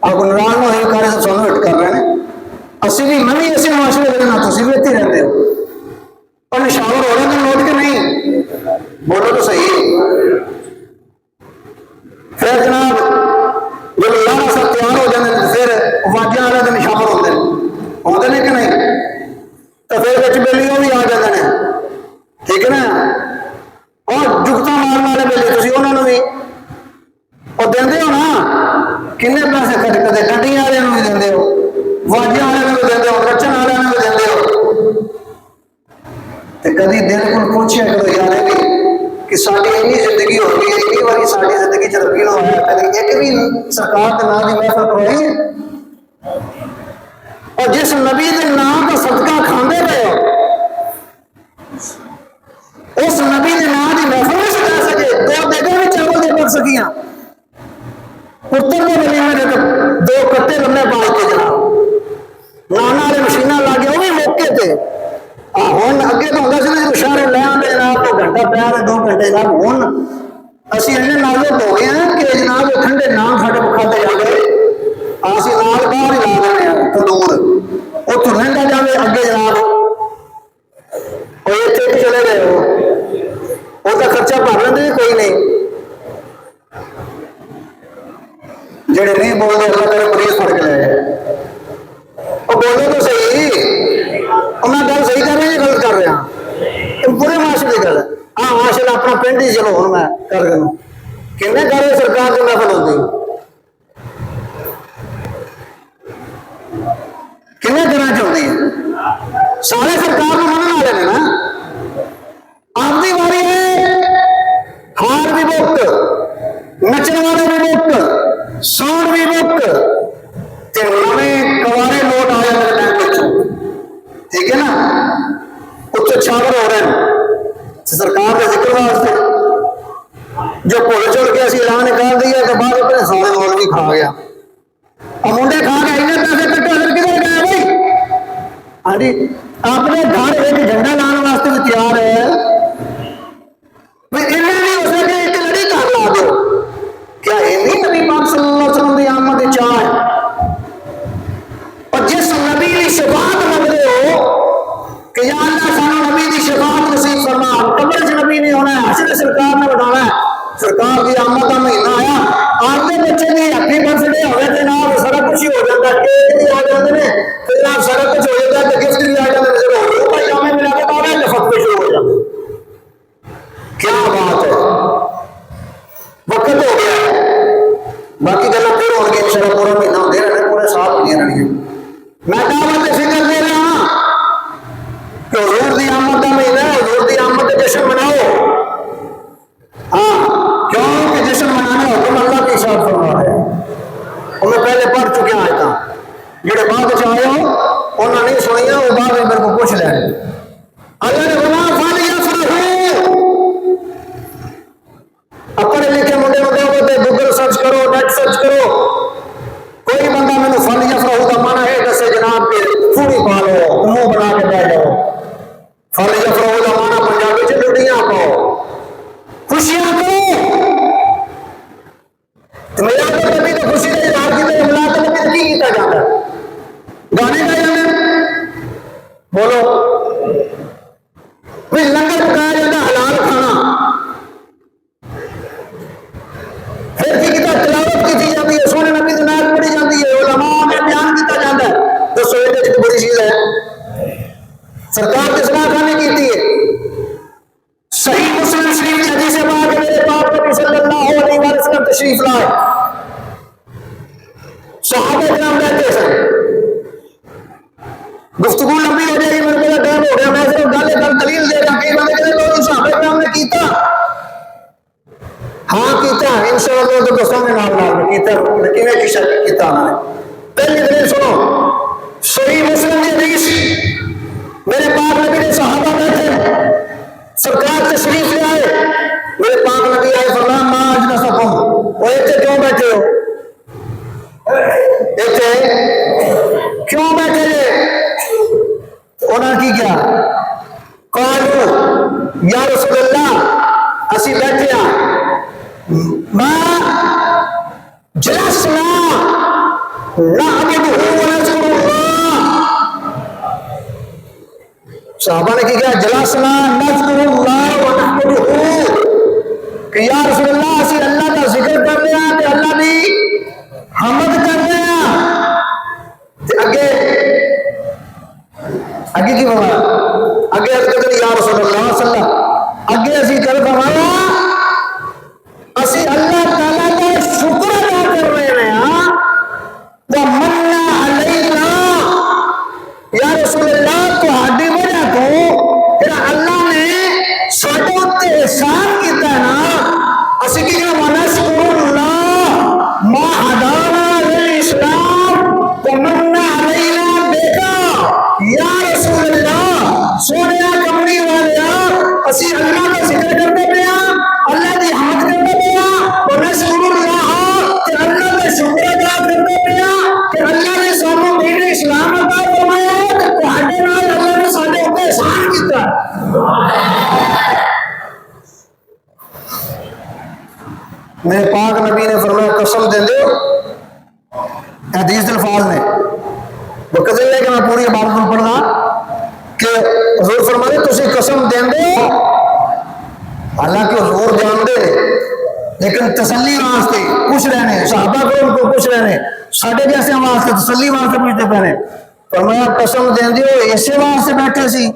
آپ کو ناراض نہ ہوئی کارے سب سانو ہٹ کر رہے ہیں. اسی بھی میں بھی ایسے معاشرے کے نہ تھی بھی اتنے رہتے ہو, اور نشاور ہو رہے ہیں نوٹ کے نہیں, بولو تو صحیح. پھر جناب جب اللہ سب تیار ہو جاتے ہیں پھر واجہ والے دن نشاور ہوتے ہیں کہ نہیں, تو پھر بچ بیلیوں بھی آ جاتے ہیں, ٹھیک ہے نا. اور جگتا مارن والے بیلے تھی انہوں نے بھی اور دے ہو نا, کنے پیسے کٹ کتے ڈنڈی والے بھی دے ہو, واجہ والے بھی دے ہو, رچن والے بھی دے ہو. کدی دل کو پوچھا کرو یار کہ ساری اینی زندگی ہو گئی ہے, کئی بار ساری زندگی چربی نہ ہوا کدی ایک بھی سرکار کے نام کی محفل کروائی ہے. اور جس نبی کے نام کا صدقہ کھانے رہے ہو اس نبی کے نام کی محفل نہیں سکھا سکے, 2 دیگاں بھی چاول دے پک سکیاں, پتر کے بنے میں 2 کٹے لمبے پال کے جناب نانا والے مشینہ لا کے وہ بھی موقع تھے. ہوں اگے تو ہوتا سی شہر لے آتے جناب 2 گھنٹہ پیا 2 گھنٹے جناب. ہوں اسی انہیں نازک ہو گئے ہیں کہ جناب ٹھنڈے نام ساڈے کھاتے جا گئے اسی نال باہر ہی لا دینے ہیں تندور اتوں لہندا جائے اگے جناب وہ اتنے چلے گئے وہ تو خرچہ بھر لیں کوئی نہیں جڑے نہیں بولتے اللہ کرے مریض پڑ کے لے وہ بولو تو صحیح میں گل صحیح کر رہا غلط کر رہا پورے معاشرے کی گل ہے ہاں ماشاء اللہ اپنا پنڈ ہی چلو ہوں میں کر کروں کنے کرے سرکار کی محفل ہوتی کنے کرنا چاہتی ہے سارے سرکار کو منع والے نے نا آپ کی باری ہے ہار بھی بک نچن والے بھی بک ساؤنڈ بھی بک نویں کوارے نوٹ آ جاتے ہیں بینک ٹھیک ہے نا اتنے چھاور ہو رہے ہیں سرکار کے ذکر واسطے جو بھول چل کے اسی اعلان نکال دیا تو بعد اپنے سارے نوٹ بھی کھا گیا اور منڈے کھا کے انہیں پیسے کٹے ادھر کدھر گئے بھائی ہاں جی اپنے گھر ایک جھنڈا لانے واسطے بھی تیار ہے انہیں نہیں ہو سکے ایک لڑی کر لا دو کیا یہ نبی پاک صلی اللہ علیہ وسلم کی آمد چاہ ہے اور جس نبی کی شفاعت منگتے ہو کہ یا اللہ سانو نبی کی شفاعت نصیب فرما قبر سے نبی نہیں ہونا ہے حشر سرکار نے بٹھانا ہے سرکار کی آمد کا مہینہ آیا آپ کے بچے کی ہیپی برتھ ڈے ہوئے تھے نام سارا کچھ ہی ہو جاتا ہے کیک بھی آ جاتے ہیں پھر آپ سارا کچھ ہو جاتا ہے تو گفٹ بھی آ جاتے ہیں ضرور بھائی جامع ملا کے بعد لفظ پہ شروع ہو جاتے کیا بات ہے وقت ہو گیا باقی گلا پھر ہو گیا انشاءاللہ پورا مہینہ ہوتے رہنا پورے سال ہوتے رہنگے میں دعوت فکر دے رہا ہوں کہ حضور دی آمد کا مہینہ ہے حضور دی آمد کا جشن مناؤ ہاں کیوں کہ جشن منانا حکم اللہ کی اشارت فرما رہے ہیں اور میں پہلے پڑھ چکے آئے تھا جڑے بعد چاہے ہو انہوں نے نہیں سنیا وہ بعد میں میرے کو پوچھ لیں اللہ نے بنا فال یفرحوا اپنے لکھے منڈے ہوتے گوگل سرچ کرو نیٹ سرچ کرو کوئی بندہ میں نے فال یفرحوا کا مانا ہے جیسے جناب کے پوری پالو منہ بنا کے بیٹھ جاؤ فال یفرحوا کا مانا پنجابی سے لڑیاں پاؤ خوشیاں کرو میرا تو نبی تو خوشی کا اظہار کیتا ہے ملا تو نبی تو کی کیتا جاتا ہے گانے گائے جاتے بولو پھر لنگر پکایا جاتا حلال کھانا پھر کی کیتا تلاوت کی جاتی ہے سونے نبی تو نعت پڑھی جاتی ہے علماء میں بیان کیتا جاتا ہے تو سوئے کے ایک بڑی چیز ہے سرکار کے سنا کھانے کی ہے صحیح مسلم شریف کی حدیث پاک ہے میرے پاک نبی صلی اللہ علیہ وسلم تشریف لائے صحابہ کرام بیٹھے تھے گفتگو لمبی ہو جائے گی میرے کو ٹائم ہو گیا میں صرف گل دلیل دے رہا کئی بندے کہتے ہیں صحابہ کرام نے کیتا ہاں کیتا انشاءاللہ تو دوستوں نے نام کیتا کیویں کیتا انہوں نے پہلی دلیل سنو صحیح مسلم کی حدیث میرے پاک نبی نے صحابہ بیٹھے سرکار تشریف لے آئے میرے پاک نبی آئے فرمایا ما اجلسکم وہ اتنے کیوں بیٹھے ہو اتنے کیوں بیٹھے انہوں نے کیا قالوا یا رسول اللہ اسی بیٹھے ہیں ما جلسنا نعبدہ ونذکر اللہ صحابہ نے کیا جلسنا نذکر اللہ ونحمدہ کہ یا رسول اللہ اسی اللہ کا ذکر کر رہے ہیں کہ اللہ بھی حمد کر رہے ہیں اگے کی فرمایا اگے حضرت یا رسول اللہ صلی اللہ اگے اسی کر فرمایا اسی اللہ تعالیٰ کا شکر ادا کر رہے ہیں ومنا علینا یا رسول اللہ تہاڈی وجہ تو پھر اللہ نے ساڈے تے احسان کیتا ہے نا اسی کی ونشکر اللہ ما ہدانا للاسلام ومنا علینا دیکھا یا رسول اللہ قسم دیں دے حدیث الفاظ نے وقت ہے کہ میں پوری عبارت میں پڑھنا کہ حضور فرماتے تسی قسم دیں دے حالانکہ حضور جان دے لیکن تسلی واسطے پوچھ رہے ہیں صحابہ کو ان کو پوچھ رہے ہیں ساڑھے جیسے واسطے تسلی واسطے پوچھتے پہنے فرمایا قسم دیں دیو اسے واسطے بیٹھے سی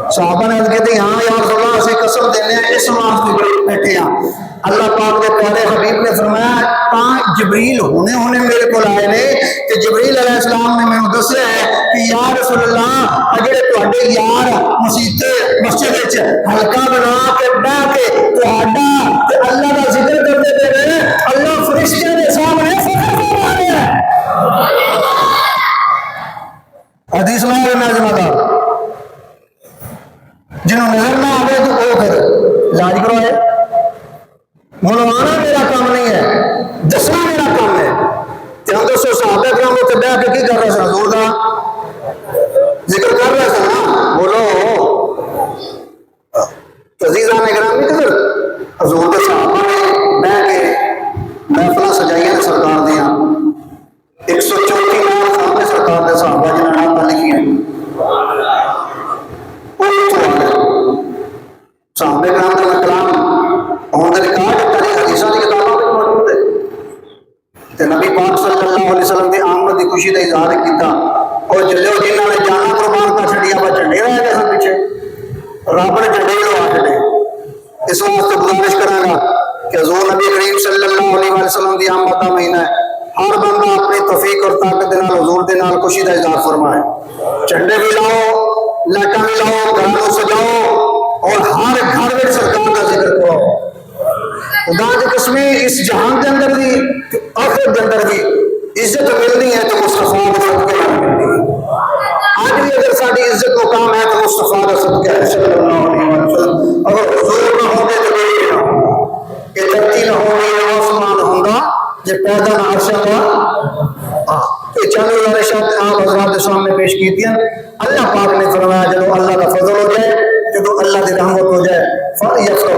صحابہ نے کہتے ہیں ہاں یا رسول اللہ اسے قسم دینے ہیں اس واسطے بیٹھے ہیں اللہ پاک کے پیارے حبیب نے فرمایا تاں جبریل ہونے میرے کو آئے نے کہ جبریل علیہ السلام نے میں دسیا ہے کہ یا رسول اللہ اجڑے تواڈے یار مسجد وچ حلقہ بنا کے بیٹھ کے تہاڈا تے اللہ دا ذکر کرتے پے اللہ فرشتیاں دے سامنے فخر فرما رہے ہیں حدیث میں نظر جنہوں نظر نہ آئے تو وہ پھر علاج کروائے منوانا میرا کام نہیں ہے دسنا میرا کام ہے کہ ہم دوستوں صحابہ کرام کو بیٹھ کے کی کر رہے ہیں حضور دا ذکر کر رہے ہیں نا بولو عزیزان کرام نہیں کر حضور کے صحابہ نے بیٹھ کے محفلیں سجائیاں نے سرکار دیاں 134 نام سامنے سرکار دے صحابہ جنہوں نے نام لکھی ہیں صحابہ کرام کا کلام اور ریکارڈ تاریخ حدیثاں کی کتابوں میں موجود ہے تے نبی پاک صلی اللہ علیہ وسلم دی آمد دی خوشی دا اظہار کیتا اور جلو جنہاں نے جانا قربان کر چھڑیا وہ جھنڈے رہ گئے سن پیچھے رب نے جھنڈے لوا چھڑے اس واسطے گزارش کراں گا کہ حضور نبی کریم صلی اللہ علیہ وسلم دی آمد دا مہینہ ہے ہر بندہ اپنی توفیق اور طاقت دے نال حضور دے نال خوشی دا اظہار فرمائے جھنڈے بھی لاؤ لائٹاں بھی لاؤ گھروں سجاؤ اور ہر گھر میں سرکار کا ذکر کرو خدا کی قسم اس جہان کے اندر بھی آخرت کے اندر بھی عزت ملنی ہے تو مصطفیٰ کا صدقہ ملنی ہے آج بھی اگر ساری عزت مقام ہے تو مصطفیٰ کا صدقہ ہے صلی اللہ علیہ وسلم اگر حضور نہ ہوتے تو کوئی نہ ہوگا کہ دھرتی نہ ہوگی نہ آسمان ہوگا یہ پیدا نہ عرشہ کا یہ چند گزارشات آپ حضرات کے سامنے پیش کی تھی اللہ پاک نے فرمایا جب اللہ کا فضل ہو جائے جب اللہ کی رحمت ہو جائے فَيَفْرَحُوا